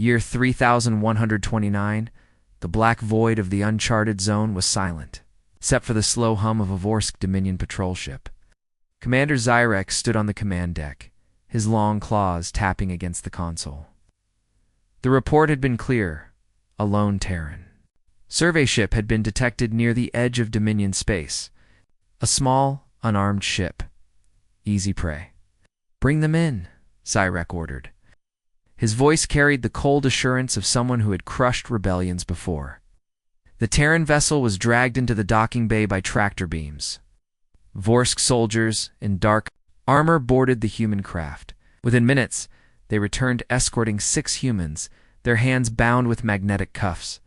Year 3129, the black void of the uncharted zone was silent, except for the slow hum of a Vorsk Dominion patrol ship. Commander Zyrek stood on the command deck, his long claws tapping against the console. The report had been clear: a lone Terran. Survey ship had been detected near the edge of Dominion space. A small, unarmed ship. Easy prey. "Bring them in," Zyrek ordered. His voice carried the cold assurance of someone who had crushed rebellions before. The Terran vessel was dragged into the docking bay by tractor beams. Vorsk soldiers in dark armor boarded the human craft. Within minutes, they returned escorting 6 humans, their hands bound with magnetic cuffs.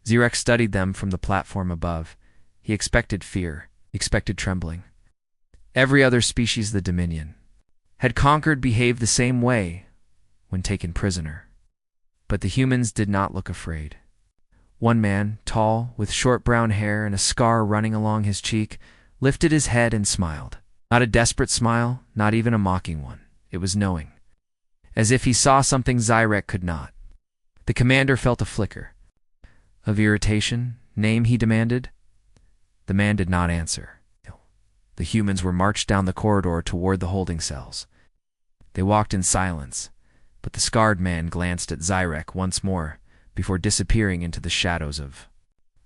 Zyrek studied them from the platform above. He expected fear, expected trembling. Every other species the Dominion had conquered behaved the same way when taken prisoner. But the humans did not look afraid. One man, tall, with short brown hair and a scar running along his cheek, lifted his head and smiled. Not a desperate smile, not even a mocking one. It was knowing, as if he saw something Zyrek could not. The commander felt a flicker of irritation. "Name?" he demanded. The man did not answer. The humans were marched down the corridor toward the holding cells. They walked in silence, but the scarred man glanced at Zyrek once more before disappearing into the shadows of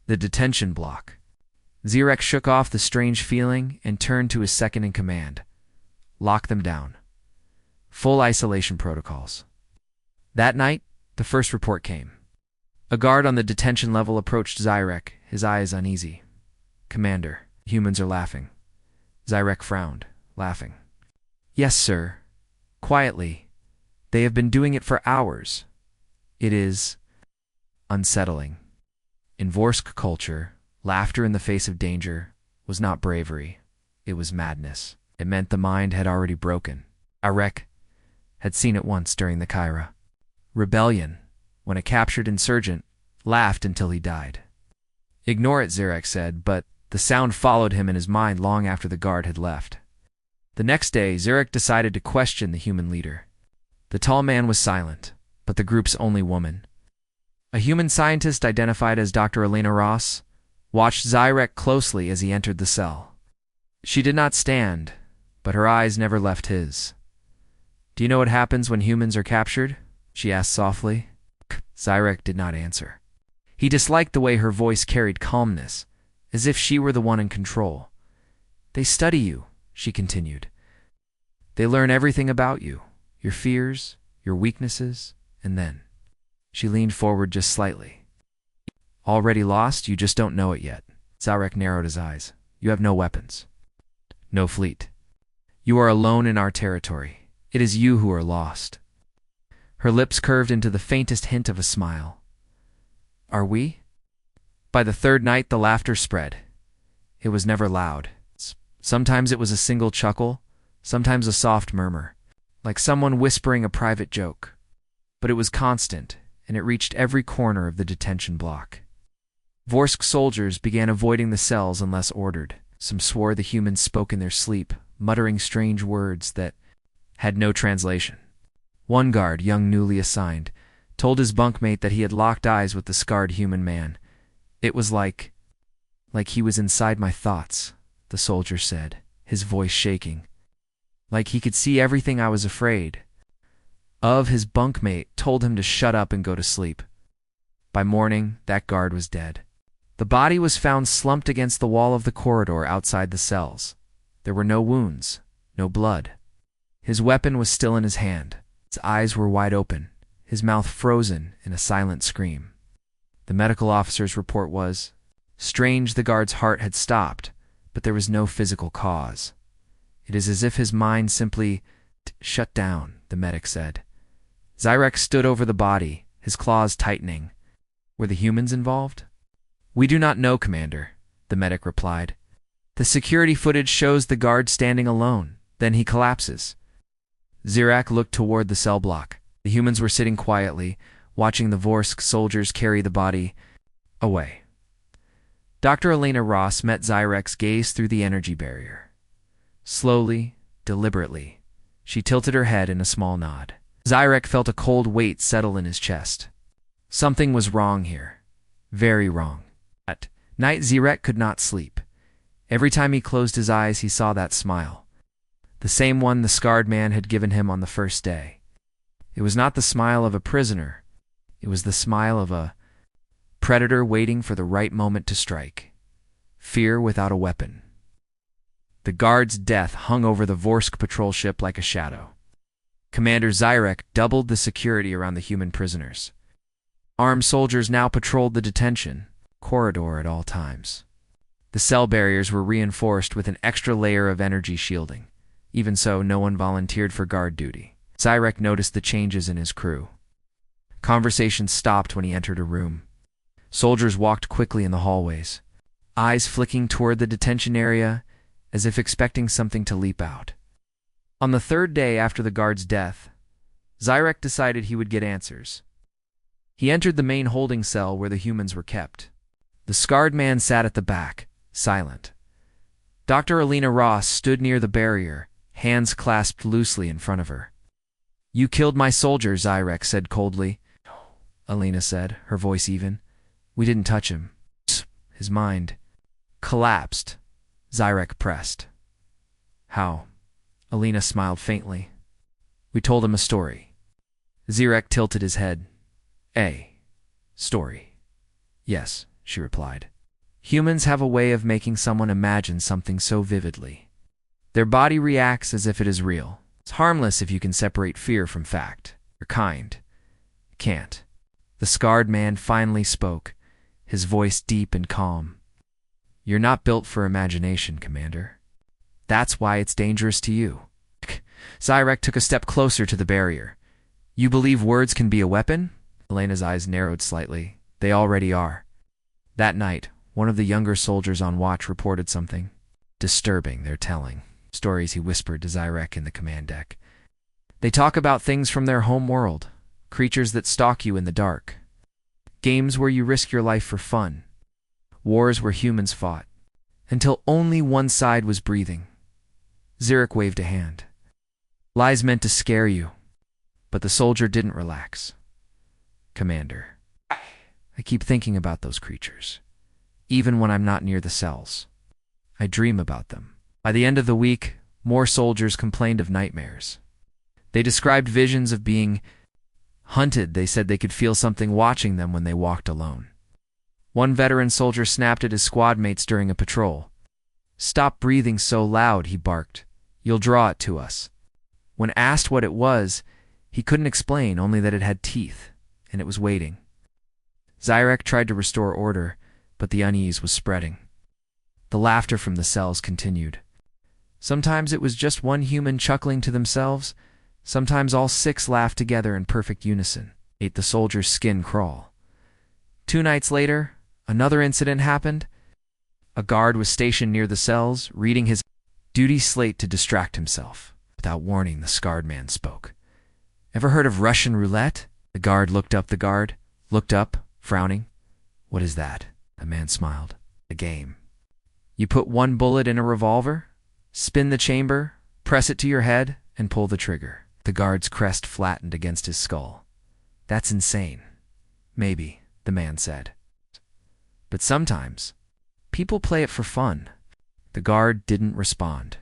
the detention block. Zyrek shook off the strange feeling and turned to his second-in-command. "Lock them down. Full isolation protocols." That night, the first report came. A guard on the detention level approached Zyrek, his eyes uneasy. "Commander, humans are laughing." Zyrek frowned, laughing. "Yes, sir. Quietly. They have been doing it for hours. It is unsettling." In Vorsk culture, laughter in the face of danger was not bravery. It was madness. It meant the mind had already broken. Zyrek had seen it once during the Kyra rebellion, when a captured insurgent laughed until he died. "Ignore it," Zyrek said, but the sound followed him in his mind long after the guard had left. The next day, Zyrek decided to question the human leader. The tall man was silent, but the group's only woman, a human scientist identified as Dr. Elena Ross, watched Zyrek closely as he entered the cell. She did not stand, but her eyes never left his. "Do you know what happens when humans are captured?" she asked softly. Zyrek did not answer. He disliked the way her voice carried calmness, as if she were the one in control. "They study you," she continued. "They learn everything about you, your fears, your weaknesses, and then..." She leaned forward just slightly. "Already lost? You just don't know it yet." Zyrek narrowed his eyes. "You have no weapons. No fleet. You are alone in our territory. It is you who are lost." Her lips curved into the faintest hint of a smile. "Are we?" By the third night, the laughter spread. It was never loud. Sometimes it was a single chuckle, sometimes a soft murmur, like someone whispering a private joke. But it was constant, and it reached every corner of the detention block. Vorsk soldiers began avoiding the cells unless ordered. Some swore the humans spoke in their sleep, muttering strange words that had no translation. One guard, young newly assigned, told his bunkmate that he had locked eyes with the scarred human man. "It was like he was inside my thoughts," the soldier said, his voice shaking. "Like he could see everything I was afraid of." His bunkmate told him to shut up and go to sleep. By morning, that guard was dead. The body was found slumped against the wall of the corridor outside the cells. There were no wounds, no blood. His weapon was still in his hand. His eyes were wide open, his mouth frozen in a silent scream. The medical officer's report was, strange, the guard's heart had stopped, but there was no physical cause. "It is as if his mind simply shut down," the medic said. Zyrek stood over the body, his claws tightening. "Were the humans involved?" "We do not know, Commander," the medic replied. "The security footage shows the guard standing alone. Then he collapses." Zyrek looked toward the cell block. The humans were sitting quietly, watching the Vorsk soldiers carry the body away. Dr. Elena Ross met Zyrek's gaze through the energy barrier. Slowly, deliberately, she tilted her head in a small nod. Zyrek felt a cold weight settle in his chest. Something was wrong here. Very wrong. At night, Zyrek could not sleep. Every time he closed his eyes, he saw that smile. The same one the scarred man had given him on the first day. It was not the smile of a prisoner. It was the smile of a predator waiting for the right moment to strike. Fear without a weapon. The guard's death hung over the Vorsk patrol ship like a shadow. Commander Zyrek doubled the security around the human prisoners. Armed soldiers now patrolled the detention corridor at all times. The cell barriers were reinforced with an extra layer of energy shielding. Even so, no one volunteered for guard duty. Zyrek noticed the changes in his crew. Conversations stopped when he entered a room. Soldiers walked quickly in the hallways, eyes flicking toward the detention area as if expecting something to leap out. On the third day after the guard's death, Zyrek decided he would get answers. He entered the main holding cell where the humans were kept. The scarred man sat at the back, silent. Dr. Alina Ross stood near the barrier, hands clasped loosely in front of her. "You killed my soldier," Zyrek said coldly. "No," Alina said, her voice even. "We didn't touch him." His mind collapsed. Zyrek pressed. "How?" Alina smiled faintly. "We told him a story." Zyrek tilted his head. "A story." "Yes," she replied. "Humans have a way of making someone imagine something so vividly. Their body reacts as if it is real. It's harmless if you can separate fear from fact. Your kind can't." The scarred man finally spoke, his voice deep and calm. "You're not built for imagination, Commander. That's why it's dangerous to you." Zyrek took a step closer to the barrier. "You believe words can be a weapon?" Elena's eyes narrowed slightly. "They already are." That night, one of the younger soldiers on watch reported something disturbing they're telling. Stories, he whispered to Zyrek in the command deck. "They talk about things from their home world, creatures that stalk you in the dark. Games where you risk your life for fun. Wars where humans fought, until only one side was breathing." Zyrek waved a hand. "Lies meant to scare you." But the soldier didn't relax. "Commander, I keep thinking about those creatures, even when I'm not near the cells. I dream about them." By the end of the week, more soldiers complained of nightmares. They described visions of being hunted. They said they could feel something watching them when they walked alone. One veteran soldier snapped at his squad mates during a patrol. "Stop breathing so loud," he barked. "You'll draw it to us." When asked what it was, he couldn't explain, only that it had teeth, and it was waiting. Zyrek tried to restore order, but the unease was spreading. The laughter from the cells continued. Sometimes it was just one human chuckling to themselves. Sometimes all six laughed together in perfect unison. Made the soldier's skin crawl. 2 nights later, another incident happened. A guard was stationed near the cells, reading his duty slate to distract himself. Without warning, the scarred man spoke. "Ever heard of Russian roulette?" The guard looked up, frowning. "What is that?" The man smiled. "A game. You put one bullet in a revolver, spin the chamber, press it to your head, and pull the trigger." The guard's crest flattened against his skull. "That's insane." "Maybe," the man said. "But sometimes people play it for fun." The guard didn't respond.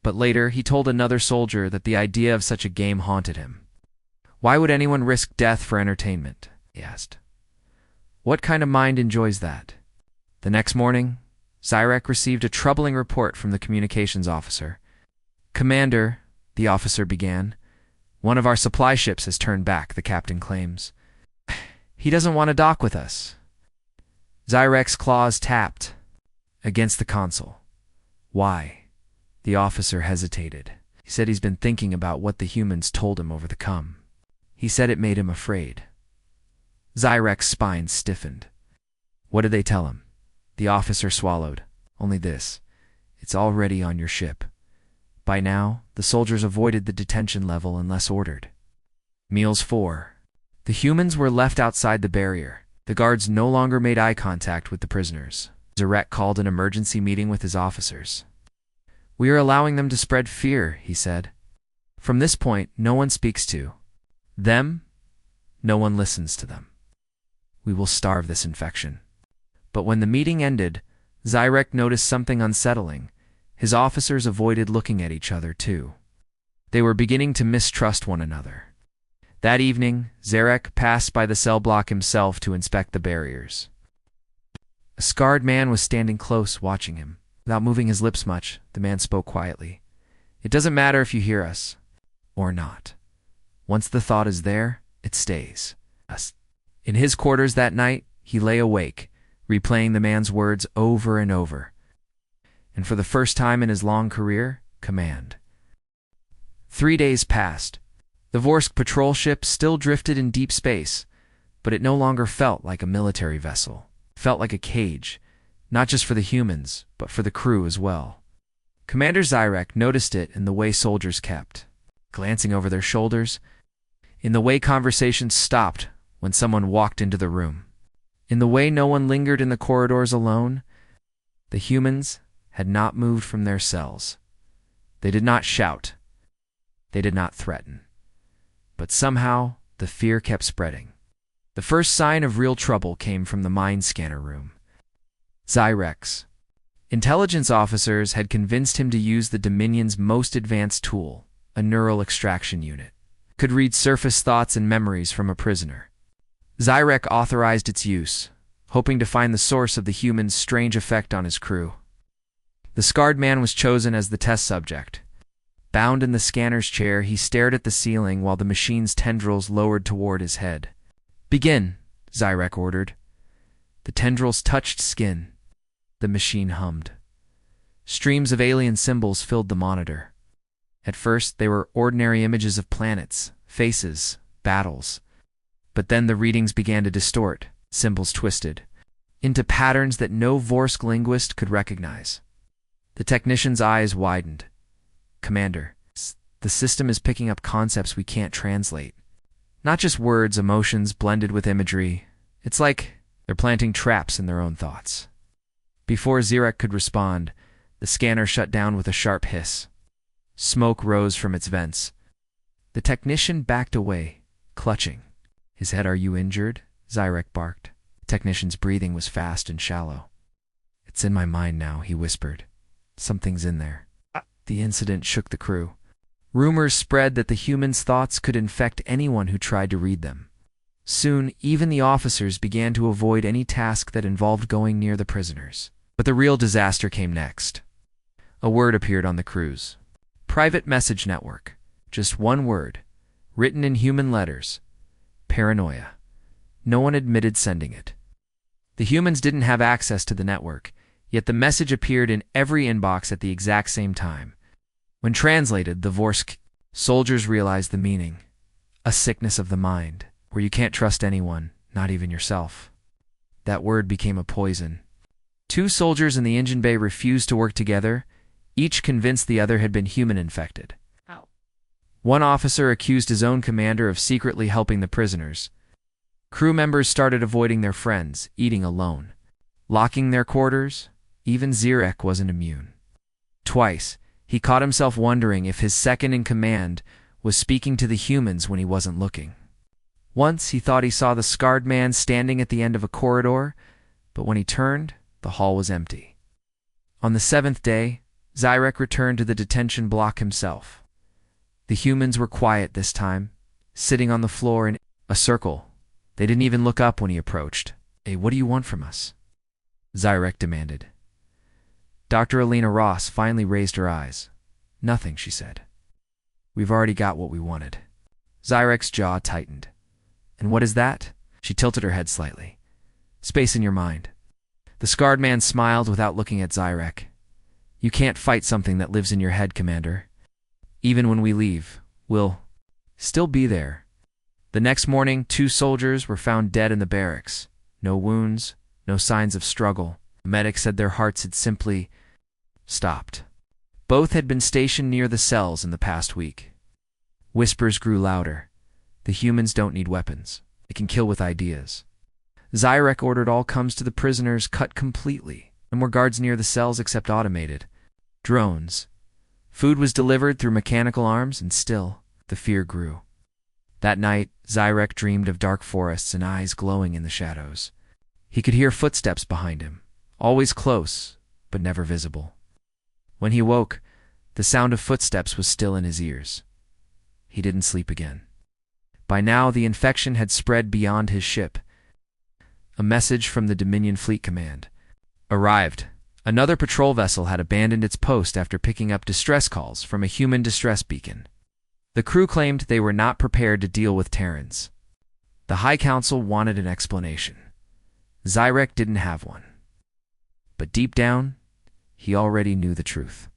But later, he told another soldier that the idea of such a game haunted him. "Why would anyone risk death for entertainment?" he asked. "What kind of mind enjoys that?" The next morning, Zyrek received a troubling report from the communications officer. "Commander," the officer began, "one of our supply ships has turned back, the captain claims. He doesn't want to dock with us." Zyrek's claws tapped against the console. "Why?" The officer hesitated. He said he's been thinking about what the humans told him over the comm. He said it made him afraid. Zyrek's spine stiffened. "What did they tell him?" The officer swallowed. "Only this. It's already on your ship." By now, the soldiers avoided the detention level unless ordered. Meals 4. The humans were left outside the barrier. The guards no longer made eye contact with the prisoners. Zyrek called an emergency meeting with his officers. "We are allowing them to spread fear," he said. "From this point, no one speaks to Them? No one listens to them. We will starve this infection. But when the meeting ended, Zyrek noticed something unsettling. His officers avoided looking at each other, too. They were beginning to mistrust one another. That evening, Zarek passed by the cell block himself to inspect the barriers. A scarred man was standing close, watching him. Without moving his lips much, the man spoke quietly. It doesn't matter if you hear us or not. Once the thought is there, it stays. Us. In his quarters that night, he lay awake, replaying the man's words over and over. And for the first time in his long career, command. 3 days passed. The Vorsk patrol ship still drifted in deep space, but it no longer felt like a military vessel. It felt like a cage, not just for the humans, but for the crew as well. Commander Zyrek noticed it in the way soldiers kept, glancing over their shoulders, in the way conversations stopped when someone walked into the room, in the way no one lingered in the corridors alone. The humans had not moved from their cells. They did not shout. They did not threaten. But somehow, the fear kept spreading. The first sign of real trouble came from the mind scanner room. Zyrek's intelligence officers had convinced him to use the Dominion's most advanced tool, a neural extraction unit. It could read surface thoughts and memories from a prisoner. Zyrek authorized its use, hoping to find the source of the human's strange effect on his crew. The scarred man was chosen as the test subject. Bound in the scanner's chair, he stared at the ceiling while the machine's tendrils lowered toward his head. "Begin," Zyrek ordered. The tendrils touched skin. The machine hummed. Streams of alien symbols filled the monitor. At first, they were ordinary images of planets, faces, battles. But then the readings began to distort, symbols twisted, into patterns that no Vorsk linguist could recognize. The technician's eyes widened. "Commander, the system is picking up concepts we can't translate. Not just words, emotions blended with imagery. It's like they're planting traps in their own thoughts." Before Zyrek could respond, the scanner shut down with a sharp hiss. Smoke rose from its vents. The technician backed away, clutching his head. "Are you injured?" Zyrek barked. The technician's breathing was fast and shallow. "It's in my mind now," he whispered. "Something's in there." The incident shook the crew. Rumors spread that the humans' thoughts could infect anyone who tried to read them. Soon, even the officers began to avoid any task that involved going near the prisoners. But the real disaster came next. A word appeared on the crews. Private message network. Just one word, written in human letters. Paranoia. No one admitted sending it. The humans didn't have access to the network, yet the message appeared in every inbox at the exact same time. When translated, the Vorsk soldiers realized the meaning. A sickness of the mind, where you can't trust anyone, not even yourself. That word became a poison. 2 soldiers in the engine bay refused to work together, each convinced the other had been human-infected. One officer accused his own commander of secretly helping the prisoners. Crew members started avoiding their friends, eating alone, locking their quarters. Even Zyrek wasn't immune. Twice, he caught himself wondering if his second-in-command was speaking to the humans when he wasn't looking. Once, he thought he saw the scarred man standing at the end of a corridor, but when he turned, the hall was empty. On the 7th day, Zyrek returned to the detention block himself. The humans were quiet this time, sitting on the floor in a circle. They didn't even look up when he approached. "Hey, what do you want from us?" Zyrek demanded. Dr. Alina Ross finally raised her eyes. "Nothing," she said. "We've already got what we wanted." Zyrek's jaw tightened. "And what is that?" She tilted her head slightly. "Space in your mind." The scarred man smiled without looking at Zyrek. "You can't fight something that lives in your head, Commander. Even when we leave, we'll still be there." The next morning, 2 soldiers were found dead in the barracks. No wounds, no signs of struggle. The medics said their hearts had simply stopped. Both had been stationed near the cells in the past week. Whispers grew louder. The humans don't need weapons. They can kill with ideas. Zyrek ordered all comes to the prisoners cut completely. No more guards near the cells except automated drones. Food was delivered through mechanical arms, and still, the fear grew. That night, Zyrek dreamed of dark forests and eyes glowing in the shadows. He could hear footsteps behind him, always close, but never visible. When he woke, the sound of footsteps was still in his ears. He didn't sleep again. By now, the infection had spread beyond his ship. A message from the Dominion Fleet Command arrived. Another patrol vessel had abandoned its post after picking up distress calls from a human distress beacon. The crew claimed they were not prepared to deal with Terrans. The High Council wanted an explanation. Zyrek didn't have one. But deep down, he already knew the truth.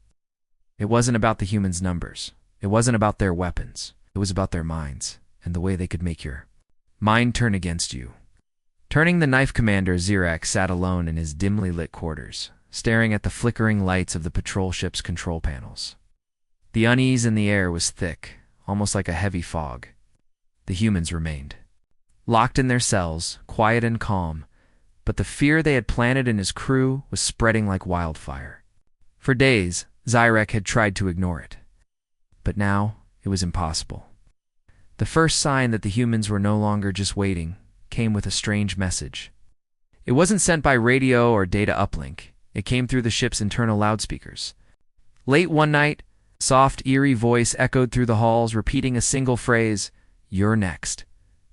It wasn't about the humans' numbers. It wasn't about their weapons. It was about their minds and the way they could make your mind turn against you. Turning the knife, Commander Zyrek sat alone in his dimly lit quarters, staring at the flickering lights of the patrol ship's control panels. The unease in the air was thick, almost like a heavy fog. The humans remained locked in their cells, quiet and calm, but the fear they had planted in his crew was spreading like wildfire. For days, Zyrek had tried to ignore it, but now it was impossible. The first sign that the humans were no longer just waiting came with a strange message. It wasn't sent by radio or data uplink. It came through the ship's internal loudspeakers. Late one night, a soft, eerie voice echoed through the halls, repeating a single phrase, "You're next."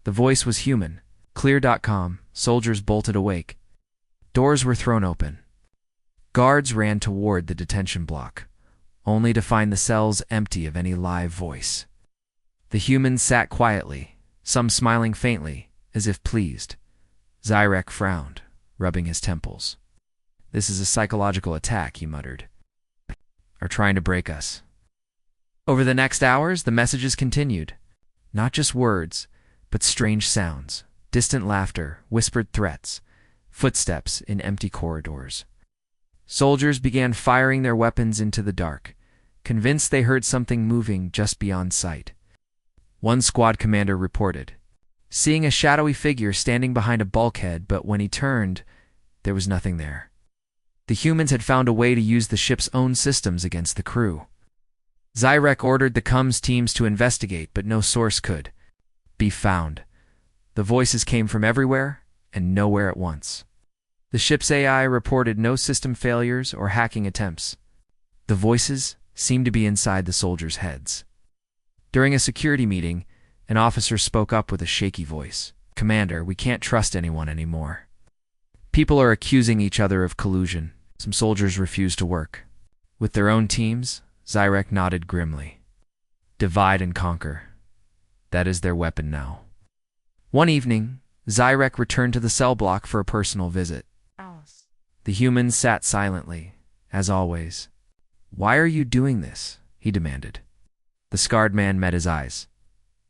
The voice was human, clear.com. Soldiers bolted awake. Doors were thrown open. Guards ran toward the detention block, only to find the cells empty of any live voice. The humans sat quietly, some smiling faintly, as if pleased. Zyrek frowned, rubbing his temples. "This is a psychological attack," he muttered. "Are trying to break us." Over the next hours, the messages continued. Not just words, but strange sounds, distant laughter, whispered threats, footsteps in empty corridors. Soldiers began firing their weapons into the dark, convinced they heard something moving just beyond sight. One squad commander reported seeing a shadowy figure standing behind a bulkhead, but when he turned, there was nothing there. The humans had found a way to use the ship's own systems against the crew. Zyrek ordered the comms teams to investigate, but no source could be found. The voices came from everywhere and nowhere at once. The ship's AI reported no system failures or hacking attempts. The voices seemed to be inside the soldiers' heads. During a security meeting, an officer spoke up with a shaky voice. "Commander, we can't trust anyone anymore. People are accusing each other of collusion. Some soldiers refuse to work with their own teams." Zyrek nodded grimly. "Divide and conquer. That is their weapon now." One evening, Zyrek returned to the cell block for a personal visit. The humans sat silently, as always. "Why are you doing this?" he demanded. The scarred man met his eyes.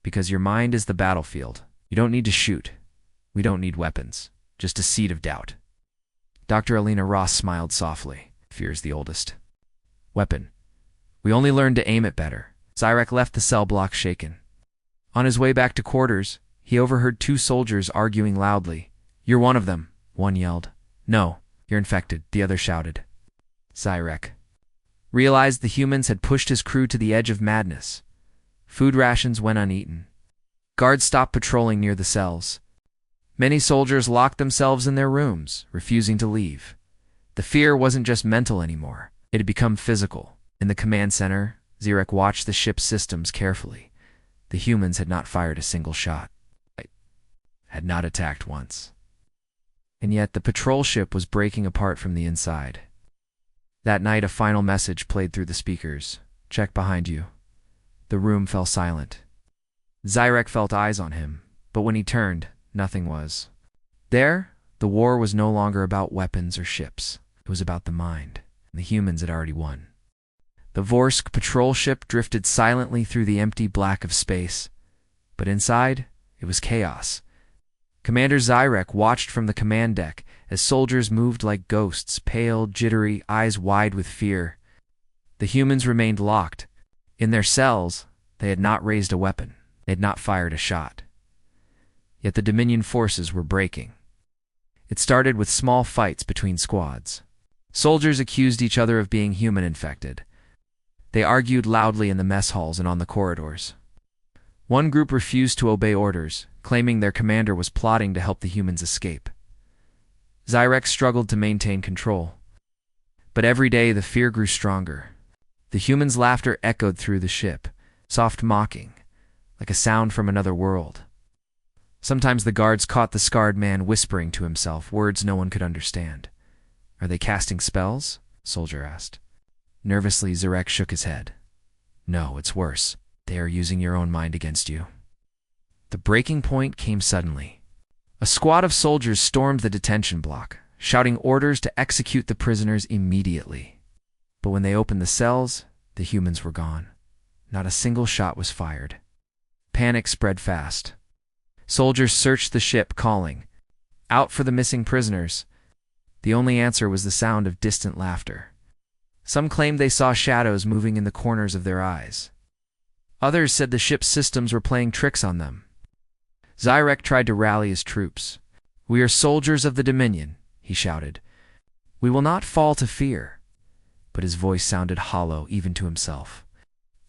"Because your mind is the battlefield. You don't need to shoot. We don't need weapons. Just a seed of doubt." Dr. Alina Ross smiled softly. "Fear's the oldest weapon. We only learned to aim it better." Zyrek left the cell block shaken. On his way back to quarters, he overheard two soldiers arguing loudly. "You're one of them," one yelled. "No, you're infected," the other shouted. Zyrek realized the humans had pushed his crew to the edge of madness. Food rations went uneaten. Guards stopped patrolling near the cells. Many soldiers locked themselves in their rooms, refusing to leave. The fear wasn't just mental anymore. It had become physical. In the command center, Zyrek watched the ship's systems carefully. The humans had not fired a single shot. Had not attacked once. And yet the patrol ship was breaking apart from the inside. That night, a final message played through the speakers. "Check behind you." The room fell silent. Zyrek felt eyes on him, but when he turned, nothing was. There, the war was no longer about weapons or ships. It was about the mind, and the humans had already won. The Vorsk patrol ship drifted silently through the empty black of space, but inside, it was chaos. Commander Zyrek watched from the command deck as soldiers moved like ghosts, pale, jittery, eyes wide with fear. The humans remained locked. In their cells, they had not raised a weapon. They had not fired a shot. Yet the Dominion forces were breaking. It started with small fights between squads. Soldiers accused each other of being human-infected. They argued loudly in the mess halls and on the corridors. One group refused to obey orders, claiming their commander was plotting to help the humans escape. Xyrex struggled to maintain control. But every day the fear grew stronger. The humans' laughter echoed through the ship, soft mocking, like a sound from another world. Sometimes the guards caught the scarred man whispering to himself words no one could understand. "Are they casting spells?" Soldier asked. Nervously, Xyrex shook his head. "No, it's worse. They are using your own mind against you." The breaking point came suddenly. A squad of soldiers stormed the detention block, shouting orders to execute the prisoners immediately. But when they opened the cells, the humans were gone. Not a single shot was fired. Panic spread fast. Soldiers searched the ship, calling out for the missing prisoners. The only answer was the sound of distant laughter. Some claimed they saw shadows moving in the corners of their eyes. Others said the ship's systems were playing tricks on them. Xyrex tried to rally his troops. "We are soldiers of the Dominion," he shouted. "We will not fall to fear." But his voice sounded hollow even to himself.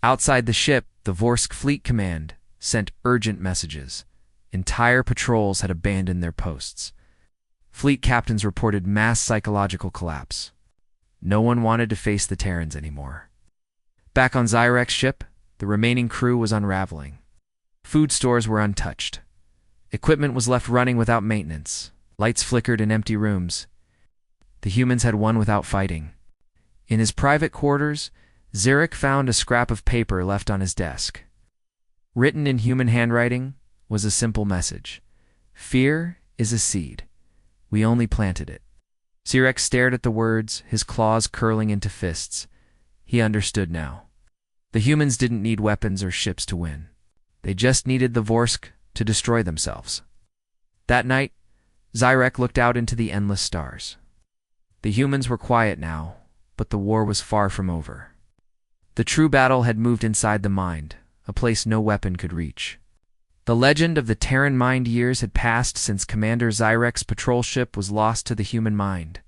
Outside the ship, the Vorsk Fleet Command sent urgent messages. Entire patrols had abandoned their posts. Fleet captains reported mass psychological collapse. No one wanted to face the Terrans anymore. Back on Xyrex's ship, the remaining crew was unraveling. Food stores were untouched. Equipment was left running without maintenance. Lights flickered in empty rooms. The humans had won without fighting. In his private quarters, Xyrex found a scrap of paper left on his desk. Written in human handwriting was a simple message. "Fear is a seed. We only planted it." Xyrex stared at the words, his claws curling into fists. He understood now. The humans didn't need weapons or ships to win. They just needed the Vorsk to destroy themselves. That night, Xyrex looked out into the endless stars. The humans were quiet now, but the war was far from over. The true battle had moved inside the mind, a place no weapon could reach. The legend of the Terran mind years had passed since Commander Xyrex's patrol ship was lost to the human mind.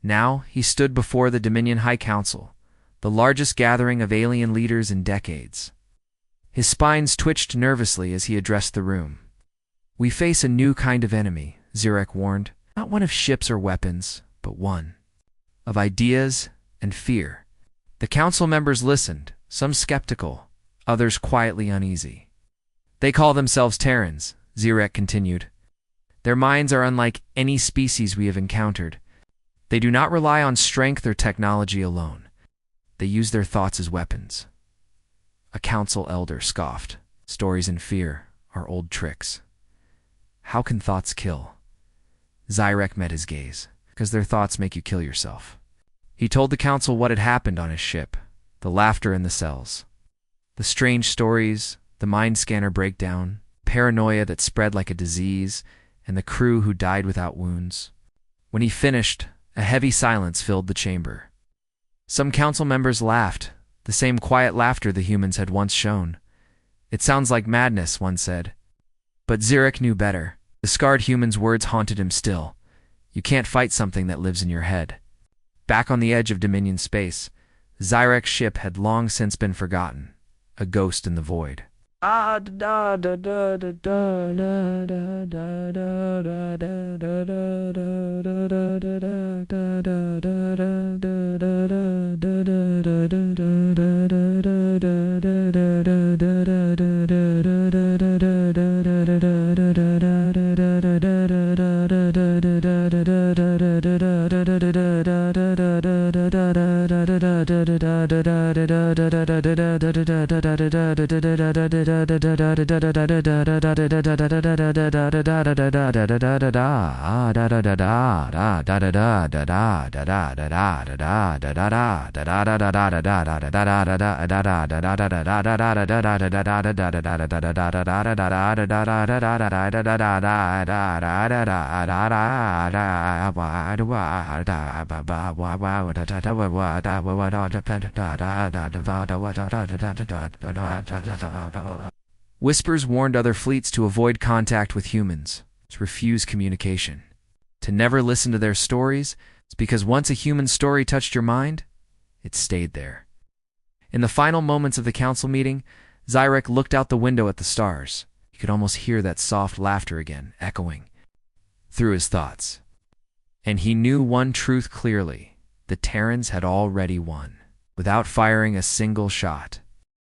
Now he stood before the Dominion High Council, the largest gathering of alien leaders in decades. His spines twitched nervously as he addressed the room. "We face a new kind of enemy," Xyrex warned. "Not one of ships or weapons, but one of ideas and fear." The council members listened, some skeptical, others quietly uneasy. "They call themselves Terrans," Xyrex continued. "Their minds are unlike any species we have encountered. They do not rely on strength or technology alone. They use their thoughts as weapons." A council elder scoffed. "Stories and fear are old tricks. How can thoughts kill?" Xyrex met his gaze. "Because their thoughts make you kill yourself." He told the council what had happened on his ship, the laughter in the cells, the strange stories, the mind scanner breakdown, paranoia that spread like a disease, and the crew who died without wounds. When he finished, a heavy silence filled the chamber. Some council members laughed, the same quiet laughter the humans had once shown. "It sounds like madness," one said. But Xyrex knew better. The scarred human's words haunted him still. You can't fight something that lives in your head. Back on the edge of Dominion space, Xyrex's ship had long since been forgotten, a ghost in the void. Whispers warned other fleets to avoid contact with humans, to refuse communication, to never listen to their stories. It's because once a human story touched your mind, it stayed there. In the final moments of the council meeting, Zyrek looked out the window at the stars. He could almost hear that soft laughter again, echoing through his thoughts. And he knew one truth clearly. The Terrans had already won. Without firing a single shot,